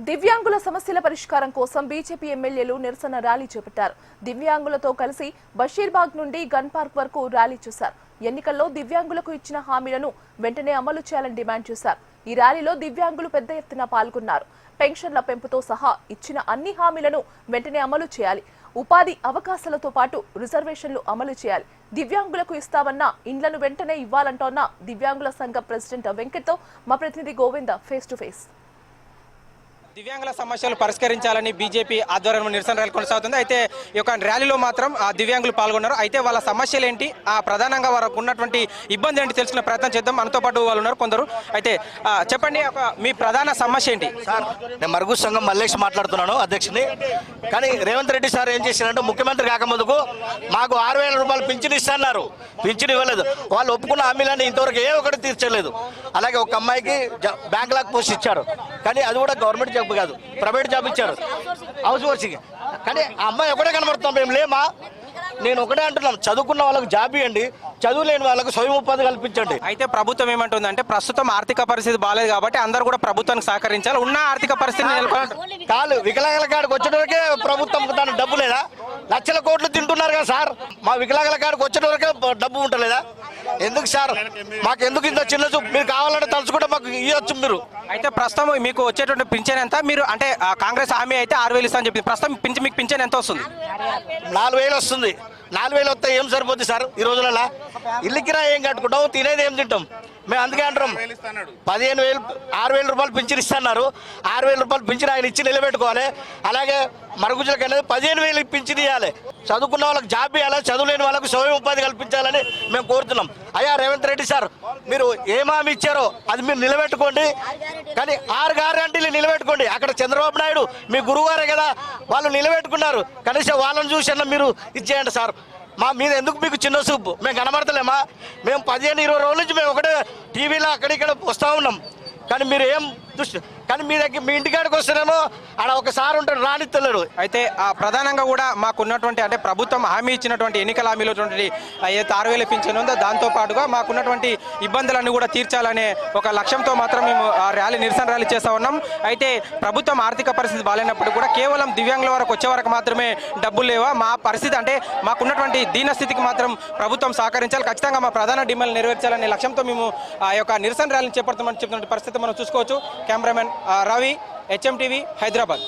దివ్యాంగుల సమస్యల పరిష్కారం కోసం బీజేపీ ఎమ్మెల్యేలు నిరసన ర్యాలీ చేపట్టారు. దివ్యాంగులతో కలిసి బషీర్బాగ్ నుండి గన్ పార్క్ వరకు ర్యాలీ చేశారు. ఎన్నికల్లో దివ్యాంగులకు ఇచ్చిన హామీలను వెంటనే అమలు చేయాలని డిమాండ్ చేశారు. ఈ ర్యాలీలో దివ్యాంగులు పెద్ద ఎత్తున పాల్గొన్నారు. పెన్షన్ల పెంపుతో సహా ఇచ్చిన అన్ని హామీలను వెంటనే అమలు చేయాలి. ఉపాధి అవకాశాలతో పాటు రిజర్వేషన్లు అమలు చేయాలి. దివ్యాంగులకు ఇస్తామన్న ఇండ్లను వెంటనే ఇవ్వాలంటోన్న దివ్యాంగుల సంఘ ప్రెసిడెంట్ వెంకట్తో మా ప్రతినిధి గోవింద ఫేస్ టు ఫేస్. దివ్యాంగుల సమస్యలు పరిష్కరించాలని బీజేపీ ఆధ్వర్యంలో నిరసన ర్యాలీ కొనసాగుతుంది. అయితే ఈ యొక్క ర్యాలీలో మాత్రం దివ్యాంగులు పాల్గొన్నారు. అయితే వాళ్ళ సమస్యలు ఏంటి, ప్రధానంగా వారికి ఉన్నటువంటి ఇబ్బంది ఏంటి తెలుసుకునే ప్రయత్నం చేద్దాం. మనతో పాటు వాళ్ళు ఉన్నారు కొందరు. అయితే చెప్పండి, మీ ప్రధాన సమస్య ఏంటి? సార్, నేను మరుగు సంఘం మల్లేష్ మాట్లాడుతున్నాను, అధ్యక్షుని. కానీ రేవంత్ రెడ్డి సార్ ఏం చేసినారంటే, ముఖ్యమంత్రి కాకముందుకు మాకు 6,000 రూపాయలు పింఛన్ ఇస్తున్నారు. పింఛన్ ఇవ్వలేదు. వాళ్ళు ఒప్పుకున్న హామీలన్నీ ఇంతవరకు ఏ ఒకటి తీర్చలేదు. అలాగే ఒక అమ్మాయికి బ్యాంక్ లాక్ పోస్ట్ ఇచ్చారు, కానీ అది కూడా గవర్నమెంట్ జాబ్ కాదు, ప్రైవేట్ జాబ్ ఇచ్చారు, హౌస్ వర్సింగ్. కానీ ఆ అమ్మాయి ఒకటే కనబడుతున్నాం, మేము లేమా? నేను ఒకటే అంటున్నాం, చదువుకున్న వాళ్ళకు జాబ్ ఇవ్వండి, చదువు లేని వాళ్ళకు స్వయం ఉపాధి కల్పించండి. అయితే ప్రభుత్వం ఏమంటుందంటే, ప్రస్తుతం ఆర్థిక పరిస్థితి బాగాలేదు కాబట్టి అందరూ కూడా ప్రభుత్వానికి సహకరించాలి, ఉన్న ఆర్థిక పరిస్థితిని నెలకొల్పాలి. కాదు, వికలాంగుల కాడికి వచ్చేటవరకే ప్రభుత్వం దానికి డబ్బు లేదా? లక్షల కోట్లు తింటున్నారు కదా సార్. మా వికలాంగుల కాడికి వచ్చేటవరకే డబ్బు ఉంటలేదా? ఎందుకు సార్ మాకు ఎందుకు ఇంత చిన్న చూపు? మీరు కావాలంటే తలుచుకుంటే మాకు ఇవ్వచ్చు మీరు. అయితే ప్రస్తుతం మీకు వచ్చేటువంటి పింఛన్ ఎంత? మీరు అంటే కాంగ్రెస్ హామీ అయితే 6,000 ఇస్తా అని చెప్పింది. ప్రస్తుతం మీకు పింఛన్ ఎంత వస్తుంది? 4,000 వస్తుంది. 4,000 వస్తే ఏం సరిపోద్ది సార్ ఈ రోజులలో? ఇల్లు కిరా ఏం కట్టుకుంటాం, తినేది ఏం తింటాం? మేము అందుకే అంటాం, 15,000 6,000 రూపాయలు పింఛన్ ఇస్తున్నారు. 6,000 రూపాయలు పింఛన్ ఆయన ఇచ్చి నిలబెట్టుకోవాలి. అలాగే మరుగుజులకు అనేది 15,000 పింఛన్ ఇవ్వాలి. చదువుకున్న వాళ్ళకి జాబ్ ఇవ్వాలి, చదువులేని వాళ్ళకు స్వయం ఉపాధి కల్పించాలని మేము కోరుతున్నాం. అయ్యా రేవంత్ రెడ్డి సార్, మీరు ఏం హామీ ఇచ్చారో అది మీరు నిలబెట్టుకోండి. కానీ 6 గ్యారెంటీలు నిలబెట్టుకోండి. అక్కడ చంద్రబాబు నాయుడు మీ గురువుగారే కదా, వాళ్ళు నిలబెట్టుకున్నారు. కనీసం వాళ్ళని చూసి మీరు ఇచ్చేయండి సార్. మా మీద ఎందుకు మీకు చిన్న చూపు? మేము కనబడతలేమా? మేము 15-20 రోజుల నుంచి మేము ఒకటే టీవీలో అక్కడిక్కడ వస్తూ ఉన్నాం. కానీ మీరు ఏం కానీ మీ దగ్గర మీ ఇంటికాడికి వస్తేనేమో ఆడ ఒకసారి ఉంటాడు, రానిత్తలేడు. అయితే ప్రధానంగా కూడా మాకున్నటువంటి అంటే ప్రభుత్వం హామీ ఇచ్చినటువంటి ఎన్నికల హామీలో ఏదైతే 6,000 పింఛన్ ఉందో దాంతో పాటుగా మాకున్నటువంటి ఇబ్బందులన్నీ కూడా తీర్చాలనే ఒక లక్ష్యంతో మాత్రం మేము నిరసన ర్యాలీ చేస్తూ ఉన్నాం. అయితే ప్రభుత్వం ఆర్థిక పరిస్థితి బాగాలేనప్పుడు కూడా కేవలం దివ్యాంగుల వరకు వచ్చే వరకు మాత్రమే డబ్బులు లేవా? మా పరిస్థితి అంటే మాకున్నటువంటి దీనస్థితికి మాత్రం ప్రభుత్వం సహకరించాలి, ఖచ్చితంగా మా ప్రధాన డిమాండ్లు నెరవేర్చాలనే లక్ష్యంతో మేము ఆ యొక్క నిరసన ర్యాలీని చేపడుతామని చెప్తున్న పరిస్థితి మనం చూసుకోవచ్చు. Cameraman Ravi, HM TV, Hyderabad.